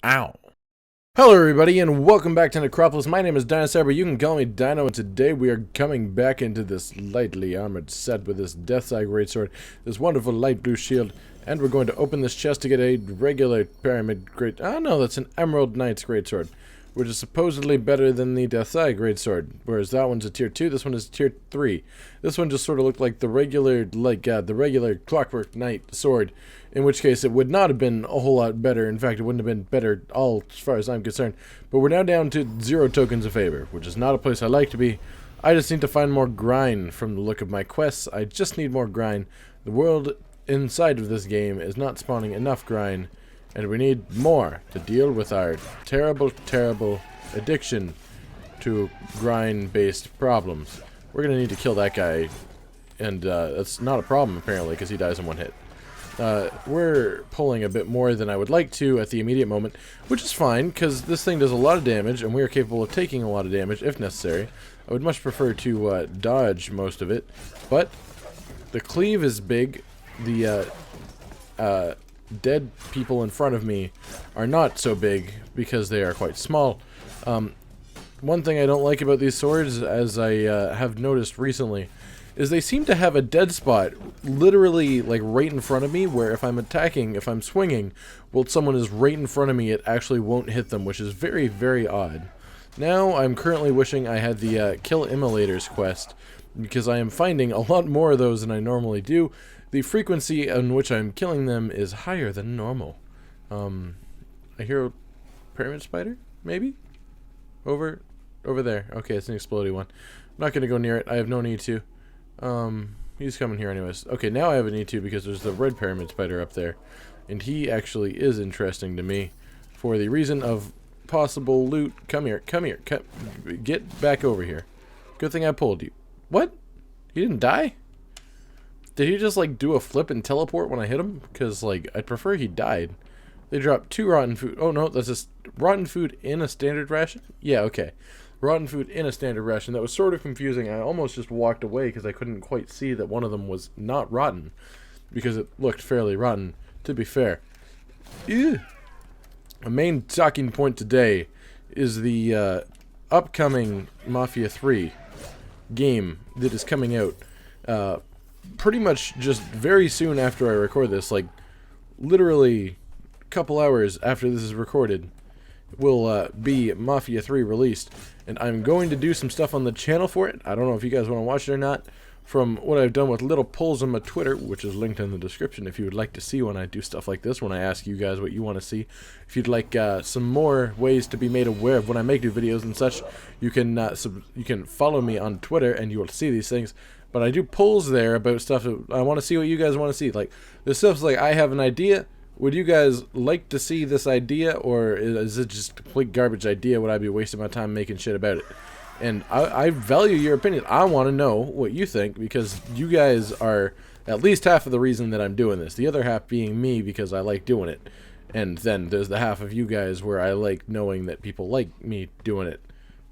Ow. Hello everybody and welcome back to Necropolis. My name is Dynosour, but you can call me Dino, and today we are coming back into this lightly armored set with this Death's Eye greatsword, this wonderful light blue shield, and we're going to open this chest to get a regular pyramid no, that's an Emerald Knight's greatsword, which is supposedly better than the Death's Eye greatsword, whereas that one's a tier 2, this one is tier 3. This one just sort of looked like the regular, the regular Clockwork Knight sword, in which case it would not have been a whole lot better. In fact, it wouldn't have been better all as far as I'm concerned. But we're now down to 0 tokens of favor, which is not a place I like to be. I just need to find more grind from the look of my quests. I just need more grind. The world inside of this game is not spawning enough grind, and we need more to deal with our terrible, terrible addiction to grind-based problems. We're going to need to kill that guy, and that's not a problem apparently because he dies in one hit. We're pulling a bit more than I would like to at the immediate moment, which is fine, because this thing does a lot of damage, and we are capable of taking a lot of damage if necessary. I would much prefer to dodge most of it, but the cleave is big. The dead people in front of me are not so big because they are quite small. One thing I don't like about these swords, as I have noticed recently, is they seem to have a dead spot literally like right in front of me, where if I'm attacking, if I'm swinging, while someone is right in front of me, it actually won't hit them, which is very, very odd. Now I'm currently wishing I had the Kill Immolators quest, because I am finding a lot more of those than I normally do. The frequency in which I'm killing them is higher than normal. I hear a pyramid spider, maybe? Over there. Okay, it's an exploding one. I'm not going to go near it. I have no need to. He's coming here anyways. Okay, now I have a need to because there's the red pyramid spider up there. And he actually is interesting to me for the reason of possible loot. Come here, get back over here. Good thing I pulled you. What? He didn't die? Did he just, like, do a flip and teleport when I hit him? Because, like, I'd prefer he died. They dropped 2 rotten food. Oh, no, that's just rotten food in a standard ration? Yeah, okay. Rotten food in a standard ration. That was sort of confusing. I almost just walked away because I couldn't quite see that one of them was not rotten, because it looked fairly rotten, to be fair. Ew. A main talking point today is the upcoming Mafia 3 game that is coming out pretty much just very soon after I record this, like literally a couple hours after this is recorded, will be Mafia 3 released, and I'm going to do some stuff on the channel for it. I don't know if you guys want to watch it or not. From what I've done with little polls on my Twitter, which is linked in the description if you would like to see when I do stuff like this, when I ask you guys what you want to see. If you'd like some more ways to be made aware of when I make new videos and such, you can follow me on Twitter and you will see these things. But I do polls there about stuff that I want to see what you guys want to see. Like, this stuff's like, I have an idea. Would you guys like to see this idea, or is it just a complete garbage idea? Would I be wasting my time making shit about it? And I value your opinion. I want to know what you think, because you guys are at least half of the reason that I'm doing this. The other half being me, because I like doing it. And then there's the half of you guys where I like knowing that people like me doing it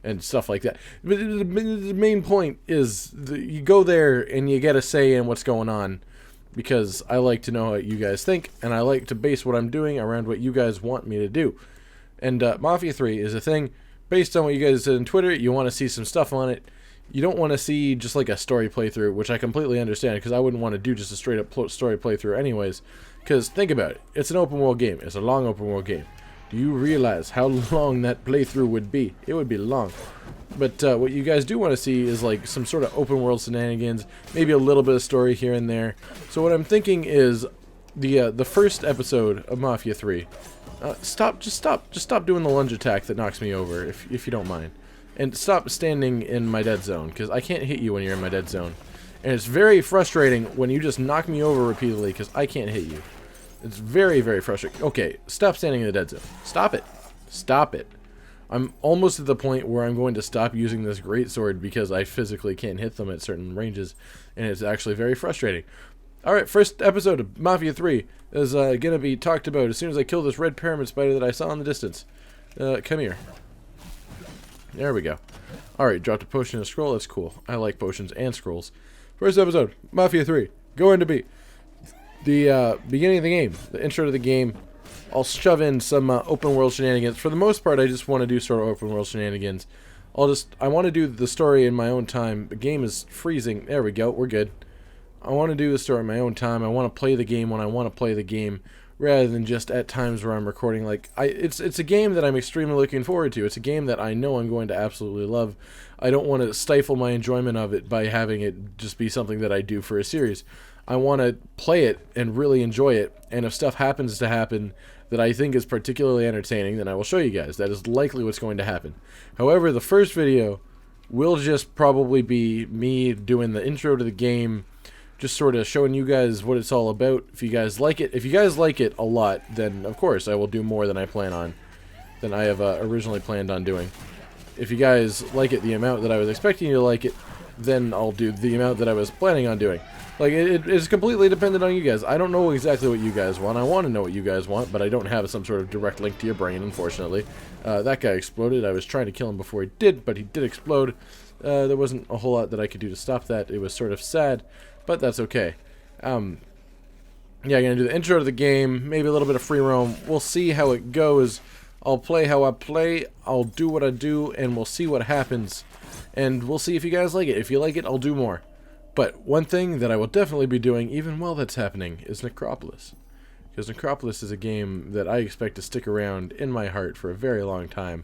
and stuff like that. But the main point is you go there and you get a say in what's going on, because I like to know what you guys think, and I like to base what I'm doing around what you guys want me to do. And Mafia 3 is a thing based on what you guys said on Twitter. You want to see some stuff on it. You don't want to see just like a story playthrough, which I completely understand, because I wouldn't want to do just a straight up story playthrough anyways. Because think about it, it's an open world game. It's a long open world game. Do you realize how long that playthrough would be? It would be long. But what you guys do want to see is like some sort of open world shenanigans, maybe a little bit of story here and there. So what I'm thinking is the first episode of Mafia 3. Just stop doing the lunge attack that knocks me over, if you don't mind, and stop standing in my dead zone, because I can't hit you when you're in my dead zone, and it's very frustrating when you just knock me over repeatedly because I can't hit you. It's very, very frustrating. Okay, stop standing in the dead zone. Stop it. Stop it. I'm almost at the point where I'm going to stop using this greatsword because I physically can't hit them at certain ranges, and it's actually very frustrating. Alright, first episode of Mafia 3 is going to be talked about as soon as I kill this red pyramid spider that I saw in the distance. Come here. There we go. Alright, dropped a potion and a scroll. That's cool. I like potions and scrolls. First episode, Mafia 3. Going to be the beginning of the game, the intro to the game. I'll shove in some open world shenanigans. For the most part, I just want to do sort of open world shenanigans. I want to do the story in my own time. The game is freezing. There we go. We're good. I want to do the story in my own time. I want to play the game when I want to play the game, rather than just at times where I'm recording. Like, it's a game that I'm extremely looking forward to. It's a game that I know I'm going to absolutely love. I don't want to stifle my enjoyment of it by having it just be something that I do for a series. I want to play it and really enjoy it, and if stuff happens to happen that I think is particularly entertaining, then I will show you guys. That is likely what's going to happen. However, the first video will just probably be me doing the intro to the game, just sort of showing you guys what it's all about. If you guys like it, a lot, then of course I will do more than I have originally planned on doing. If you guys like it the amount that I was expecting you to like it, then I'll do the amount that I was planning on doing. Like, it is completely dependent on you guys. I don't know exactly what you guys want. I want to know what you guys want, but I don't have some sort of direct link to your brain, unfortunately. That guy exploded. I was trying to kill him before he did, but he did explode. There wasn't a whole lot that I could do to stop that. It was sort of sad, but that's okay. Yeah, I'm going to do the intro to the game, maybe a little bit of free roam. We'll see how it goes. I'll play how I play, I'll do what I do, and we'll see what happens. And we'll see if you guys like it. If you like it, I'll do more. But one thing that I will definitely be doing, even while that's happening, is Necropolis. Because Necropolis is a game that I expect to stick around in my heart for a very long time,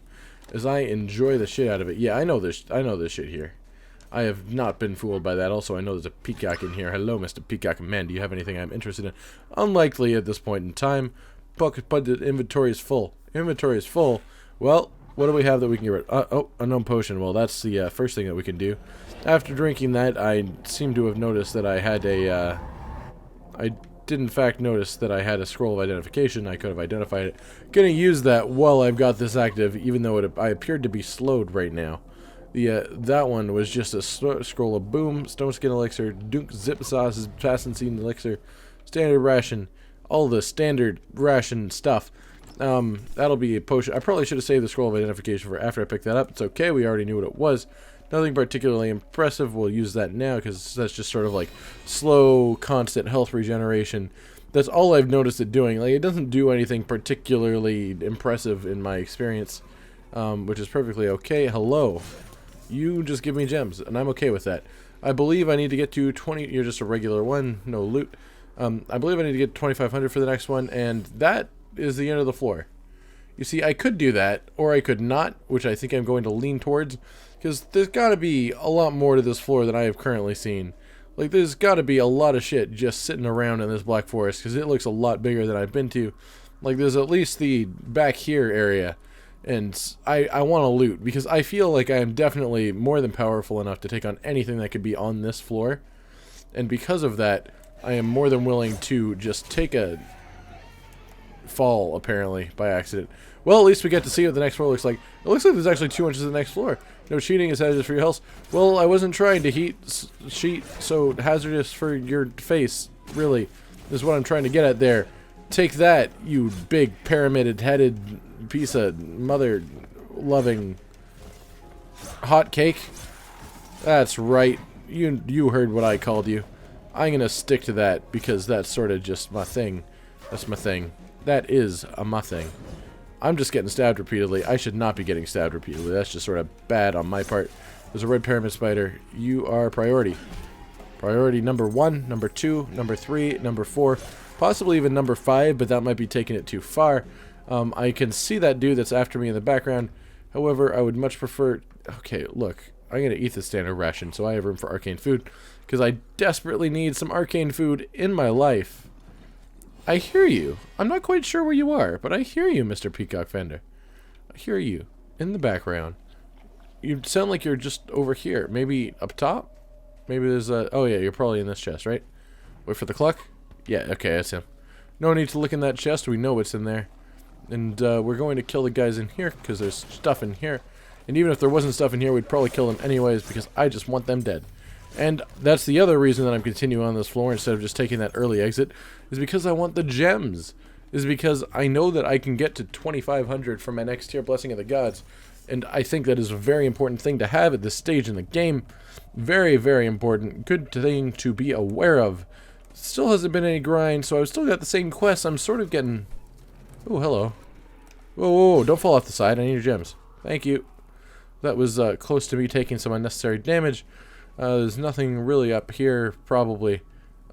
as I enjoy the shit out of it. Yeah, I know this shit here. I have not been fooled by that. Also, I know there's a peacock in here. Hello, Mr. Peacock Man. Do you have anything I'm interested in? Unlikely at this point in time, but the inventory is full. Inventory is full. Well, what do we have that we can get rid of? Oh, unknown potion. Well, that's the first thing that we can do. After drinking that, I seem to have noticed that I had a... I did in fact notice that I had a scroll of identification. I could have identified it. Gonna use that while I've got this active, even though I appeared to be slowed right now. That one was just a scroll of boom, stone skin elixir, dunk zip sauces, fastenseed elixir, standard ration, all the standard ration stuff. That'll be a potion. I probably should have saved the scroll of identification for after I picked that up. It's okay, we already knew what it was. Nothing particularly impressive. We'll use that now because that's just sort of like slow, constant health regeneration. That's all I've noticed it doing. Like, it doesn't do anything particularly impressive in my experience, which is perfectly okay. Hello. You just give me gems, and I'm okay with that. I believe I need to get to 20... You're just a regular one, no loot. I believe I need to get 2,500 for the next one, and that is the end of the floor. You see, I could do that, or I could not, which I think I'm going to lean towards, because there's got to be a lot more to this floor than I have currently seen. Like, there's got to be a lot of shit just sitting around in this Black Forest, because it looks a lot bigger than I've been to. Like, there's at least the back here area, and I want to loot, because I feel like I am definitely more than powerful enough to take on anything that could be on this floor. And because of that, I am more than willing to just take a fall, apparently, by accident. Well, at least we get to see what the next floor looks like. It looks like there's actually 2 inches to the next floor. No cheating is hazardous for your health. Well, I wasn't trying to cheat, so hazardous for your face, really, is what I'm trying to get at there. Take that, you big pyramid-headed piece of mother-loving hot cake. That's right. You heard what I called you. I'm gonna stick to that because that's sort of just my thing. That's my thing. That is my thing. I'm just getting stabbed repeatedly. I should not be getting stabbed repeatedly. That's just sort of bad on my part. There's a red pyramid spider. You are priority. Priority number 1, number 2, number 3, number 4, possibly even number 5, but that might be taking it too far. I can see that dude that's after me in the background. However, I would much prefer... Okay, look. I'm going to eat the standard ration so I have room for arcane food, because I desperately need some arcane food in my life. I hear you. I'm not quite sure where you are, but I hear you, Mr. Peacock Fender. I hear you in the background. You sound like you're just over here. Maybe up top? Maybe there's a... Oh, yeah, you're probably in this chest, right? Wait for the cluck? Yeah, okay, that's him. No need to look in that chest. We know what's in there. And we're going to kill the guys in here because there's stuff in here. And even if there wasn't stuff in here, we'd probably kill them anyways because I just want them dead. And that's the other reason that I'm continuing on this floor instead of just taking that early exit, is because I want the gems. Is because I know that I can get to 2,500 from my next tier Blessing of the Gods. And I think that is a very important thing to have at this stage in the game. Very, very important. Good thing to be aware of. Still hasn't been any grind, so I've still got the same quests. I'm sort of getting Oh, hello. Whoa, whoa, whoa, don't fall off the side. I need your gems. Thank you. That was close to me taking some unnecessary damage. There's nothing really up here, probably.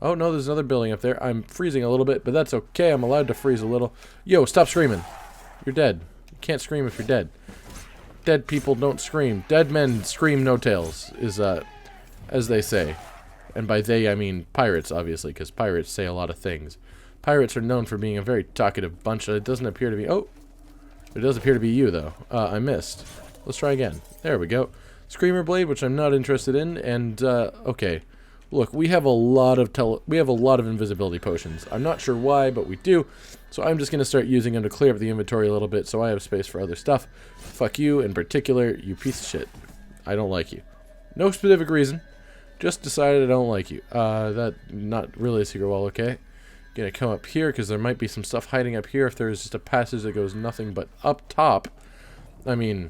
Oh, no, there's another building up there. I'm freezing a little bit, but that's okay. I'm allowed to freeze a little. Yo, stop screaming. You're dead. You can't scream if you're dead. Dead people don't scream. Dead men scream no tales, is, as they say. And by they, I mean pirates, obviously, because pirates say a lot of things. Pirates are known for being a very talkative bunch. It doesn't appear to be... Oh! It does appear to be you, though. I missed. Let's try again. There we go. Screamer Blade, which I'm not interested in, and, okay. Look, we have a lot of invisibility potions. I'm not sure why, but we do. So I'm just going to start using them to clear up the inventory a little bit so I have space for other stuff. Fuck you, in particular, you piece of shit. I don't like you. No specific reason. Just decided I don't like you. That, not really a secret wall, okay. Gonna come up here, because there might be some stuff hiding up here if there is just a passage that goes nothing but up top. I mean,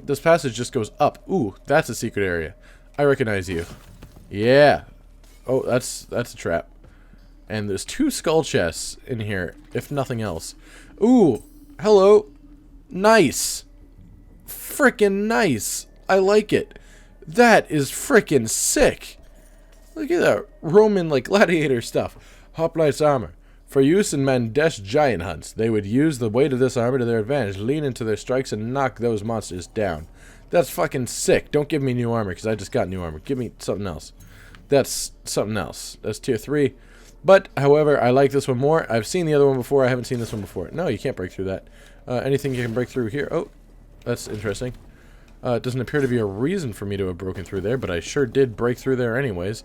this passage just goes up. Ooh, that's a secret area. I recognize you. Yeah. Oh, that's a trap. And there's 2 skull chests in here, if nothing else. Ooh, hello. Nice. Frickin' nice. I like it. That is frickin' sick. Look at that Roman, like, gladiator stuff. Hoplite's armor. For use in Mandesh giant hunts, they would use the weight of this armor to their advantage, lean into their strikes, and knock those monsters down. That's fucking sick. Don't give me new armor, because I just got new armor. Give me something else. That's something else. That's tier 3. But, however, I like this one more. I've seen the other one before. I haven't seen this one before. No, you can't break through that. Anything you can break through here. Oh, that's interesting. It doesn't appear to be a reason for me to have broken through there, but I sure did break through there anyways.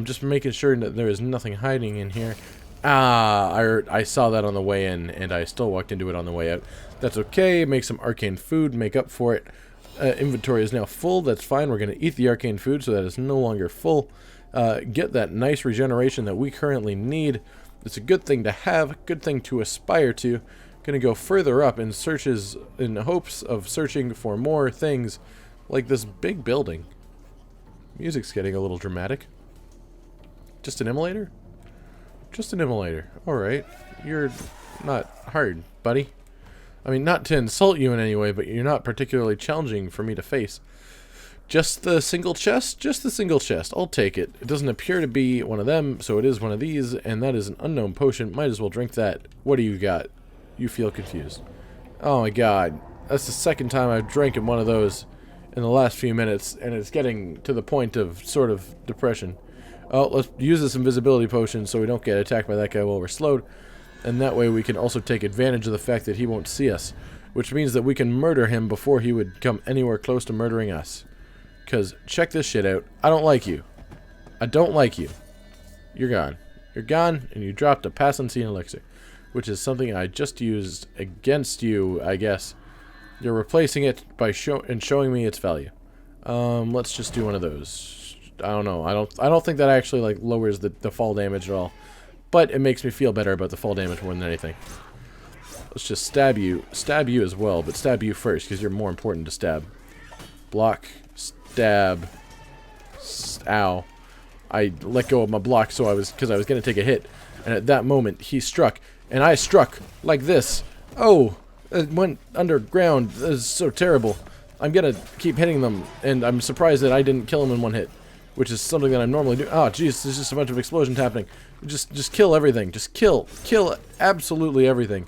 Just making sure that there is nothing hiding in here. I saw that on the way in, and I still walked into it on the way out. That's okay. Make some arcane food, make up for it. Inventory is now full. That's fine. We're going to eat the arcane food so that it's no longer full. Get that nice regeneration that we currently need. It's a good thing to have, good thing to aspire to. Going to go further up in searches, in hopes of searching for more things like this big building. Music's getting a little dramatic. Just an immolator? Just an immolator. Alright. You're not hard, buddy. I mean, not to insult you in any way, but you're not particularly challenging for me to face. Just the single chest? Just the single chest. I'll take it. It doesn't appear to be one of them, so it is one of these, and that is an unknown potion. Might as well drink that. What do you got? You feel confused. Oh my god. That's the second time I've drank in one of those in the last few minutes, and it's getting to the point of sort of depression. Oh, let's use this invisibility potion so we don't get attacked by that guy while we're slowed. And that way we can also take advantage of the fact that he won't see us. Which means that we can murder him before he would come anywhere close to murdering us. Because, check this shit out. I don't like you. I don't like you. You're gone. You're gone, and you dropped a Passantine elixir. Which is something I just used against you, I guess. You're replacing it by showing me its value. Let's just do one of those. I don't know. I don't think that actually like lowers the fall damage at all. But it makes me feel better about the fall damage more than anything. Let's just stab you. Stab you as well, but stab you first, because you're more important to stab. Block. Stab. Ow. I let go of my block because I was going to take a hit. And at that moment, he struck. And I struck like this. Oh, it went underground. This is so terrible. I'm going to keep hitting them. And I'm surprised that I didn't kill him in one hit. Which is something that I normally do. Oh, jeez, there's just a bunch of explosions happening. Just kill everything. Just kill absolutely everything.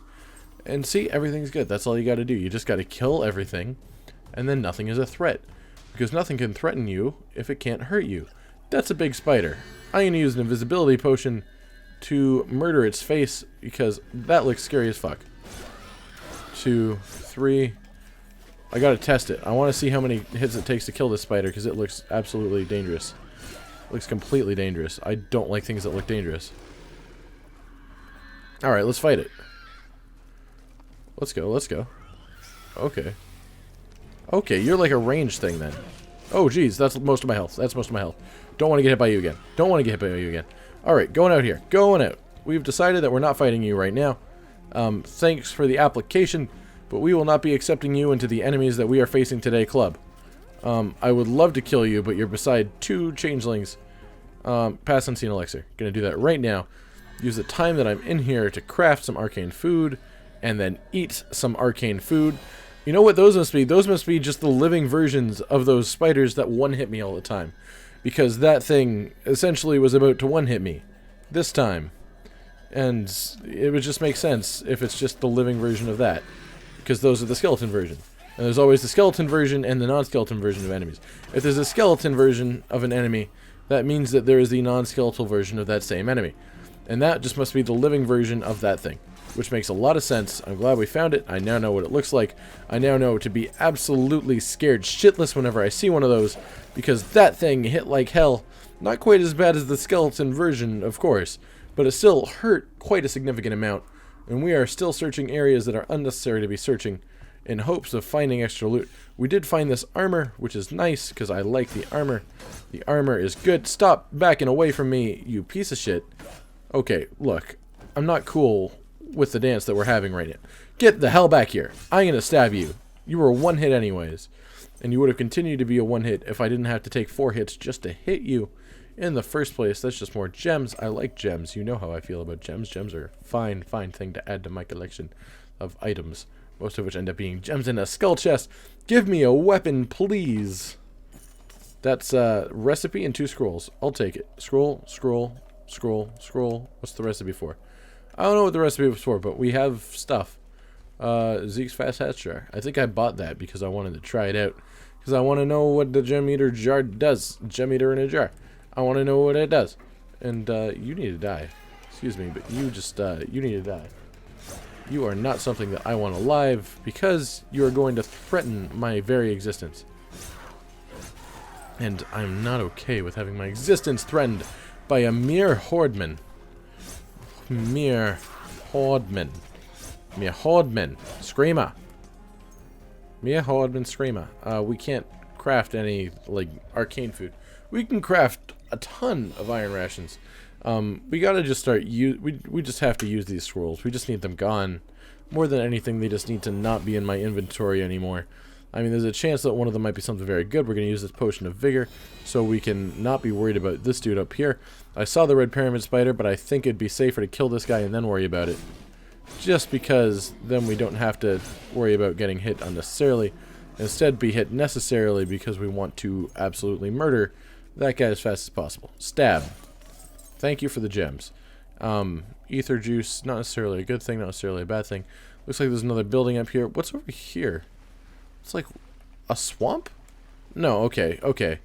And see, everything's good. That's all you got to do. You just got to kill everything. And then nothing is a threat. Because nothing can threaten you if it can't hurt you. That's a big spider. I'm going to use an invisibility potion to murder its face, because that looks scary as fuck. 2, 3. I gotta test it. I want to see how many hits it takes to kill this spider, because it looks absolutely dangerous. It looks completely dangerous. I don't like things that look dangerous. Alright, let's fight it. Let's go, let's go. Okay. Okay, you're like a ranged thing then. Oh, geez, that's most of my health. That's most of my health. Don't want to get hit by you again. Don't want to get hit by you again. Alright, going out here. Going out. We've decided that we're not fighting you right now. Thanks for the application, but we will not be accepting you into the enemies that we are facing today club. I would love to kill you, but you're beside 2 changelings. Passantine elixir. Gonna do that right now. Use the time that I'm in here to craft some arcane food and then eat some arcane food. You know what those must be? Those must be just the living versions of those spiders that one-hit me all the time. Because that thing essentially was about to one-hit me this time. And it would just make sense if it's just the living version of that. Because those are the skeleton version. And there's always the skeleton version and the non-skeleton version of enemies. If there's a skeleton version of an enemy, that means that there is the non-skeletal version of that same enemy. And that just must be the living version of that thing. Which makes a lot of sense. I'm glad we found it. I now know what it looks like. I now know to be absolutely scared shitless whenever I see one of those, because that thing hit like hell. Not quite as bad as the skeleton version, of course, but it still hurt quite a significant amount, and we are still searching areas that are unnecessary to be searching in hopes of finding extra loot. We did find this armor, which is nice, because I like the armor. The armor is good. Stop backing away from me, you piece of shit. Okay, look, I'm not cool with the dance that we're having right now. Get the hell back here. I'm gonna stab you. You were one hit anyways. And you would have continued to be a one hit if I didn't have to take 4 hits just to hit you in the first place. That's just more gems. I like gems. You know how I feel about gems. Gems are a fine, fine thing to add to my collection of items. Most of which end up being gems in a skull chest. Give me a weapon, please. That's a recipe and 2 scrolls. I'll take it. Scroll, scroll, scroll, scroll. What's the recipe for? I don't know what the recipe was for, but we have stuff. Zeke's Fast Hatch Jar. I think I bought that because I wanted to try it out. Because I want to know what the gem eater jar does. Gem eater in a jar. I want to know what it does. And, you need to die. Excuse me, but you just, you need to die. You are not something that I want alive because you are going to threaten my very existence. And I'm not okay with having my existence threatened by a mere hordeman. Mere hordeman. Mere hordeman. Screamer. Mere hordeman screamer. We can't craft any, like, arcane food. We can craft a ton of iron rations. We gotta just start we just have to use these scrolls. We just need them gone. More than anything, they just need to not be in my inventory anymore. I mean, there's a chance that one of them might be something very good. We're going to use this potion of vigor so we can not be worried about this dude up here. I saw the red pyramid spider, but I think it'd be safer to kill this guy and then worry about it. Just because then we don't have to worry about getting hit unnecessarily. Instead, be hit necessarily because we want to absolutely murder that guy as fast as possible. Stab. Thank you for the gems. Ether juice, not necessarily a good thing, not necessarily a bad thing. Looks like there's another building up here. What's over here? It's like a swamp? No, okay, okay.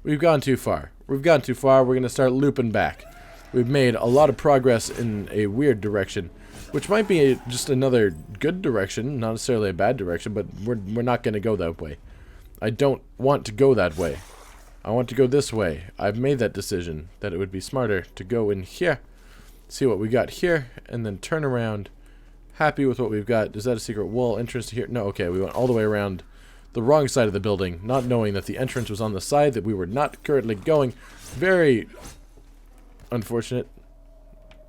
We've gone too far. We've gone too far. We're going to start looping back. We've made a lot of progress in a weird direction, which might be just another good direction, not necessarily a bad direction, but we're not going to go that way. I don't want to go that way. I want to go this way. I've made that decision, that it would be smarter to go in here, see what we got here, and then turn around. Happy with what we've got. Is that a secret wall entrance to here? No, okay, we went all the way around the wrong side of the building, not knowing that the entrance was on the side that we were not currently going. Very unfortunate.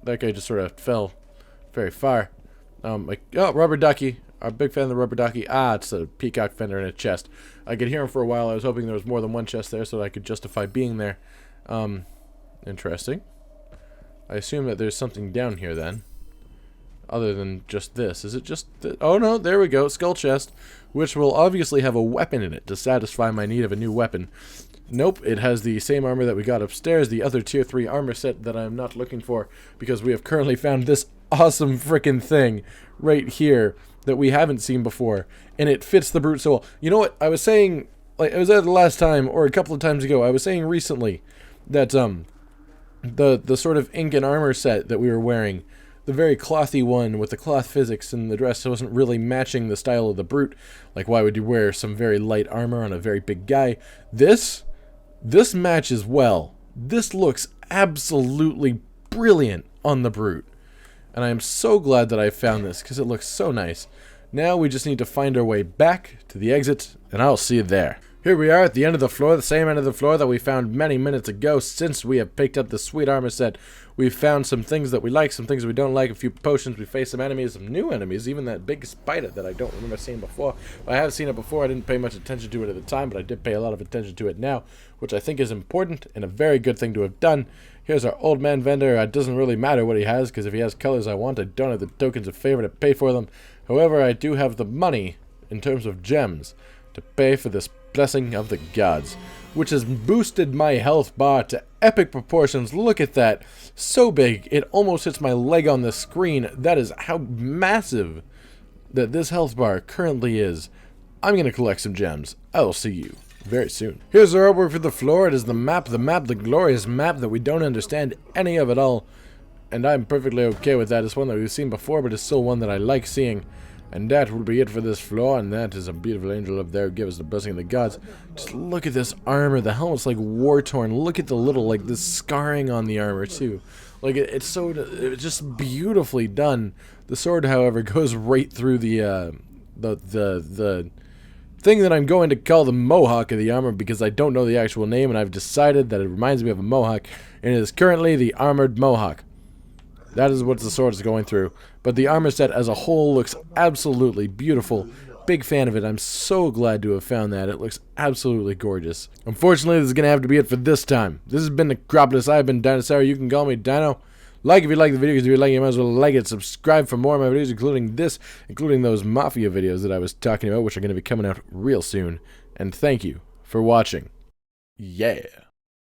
That guy just sort of fell very far. Like, oh, rubber ducky. I'm a big fan of the rubber ducky. Ah, it's a peacock fender in a chest. I could hear him for a while. I was hoping there was more than one chest there so that I could justify being there. Interesting. I assume that there's something down here then. Other than just this. Is it just... oh no, there we go. Skull chest. Which will obviously have a weapon in it to satisfy my need of a new weapon. Nope, it has the same armor that we got upstairs. The other tier 3 armor set that I'm not looking for. Because we have currently found this awesome frickin' thing right here that we haven't seen before. And it fits the brute so well. You know what? I was saying... like, I was at the last time, or a couple of times ago, I was saying recently that, the sort of ink and armor set that we were wearing, the very clothy one with the cloth physics and the dress wasn't really matching the style of the brute. Like, why would you wear some very light armor on a very big guy? This matches well. This looks absolutely brilliant on the brute. And I am so glad that I found this, because it looks so nice. Now we just need to find our way back to the exit, and I'll see you there. Here we are at the end of the floor, the same end of the floor that we found many minutes ago. Since we have picked up the sweet armor set, we've found some things that we like, some things we don't like, a few potions, we faced some enemies, some new enemies, even that big spider that I don't remember seeing before. I have seen it before, I didn't pay much attention to it at the time, but I did pay a lot of attention to it now, which I think is important and a very good thing to have done. Here's our old man vendor. It doesn't really matter what he has, because if he has colors I want, I don't have the tokens of favor to pay for them. However, I do have the money, in terms of gems, to pay for this blessing of the gods, which has boosted my health bar to epic proportions. Look at that. So big, it almost hits my leg on the screen. That is how massive that this health bar currently is. I'm going to collect some gems. I will see you very soon. Here's our artwork for the floor. It is the map, the glorious map that we don't understand any of at all. And I'm perfectly okay with that. It's one that we've seen before, but it's still one that I like seeing. And that will be it for this floor, and that is a beautiful angel up there. Give us the blessing of the gods. Just look at this armor. The helmet's like war-torn. Look at the little, like, this scarring on the armor, too. Like, it's just beautifully done. The sword, however, goes right through the thing that I'm going to call the Mohawk of the armor, because I don't know the actual name, and I've decided that it reminds me of a Mohawk, and it is currently the Armored Mohawk. That is what the sword is going through. But the armor set as a whole looks absolutely beautiful. Big fan of it. I'm so glad to have found that. It looks absolutely gorgeous. Unfortunately, this is going to have to be it for this time. This has been Necropolis. I've been Dynosour. You can call me Dino. Like if you like the video, because if you like it, you might as well like it. Subscribe for more of my videos, including this, including those Mafia videos that I was talking about, which are going to be coming out real soon. And thank you for watching. Yeah.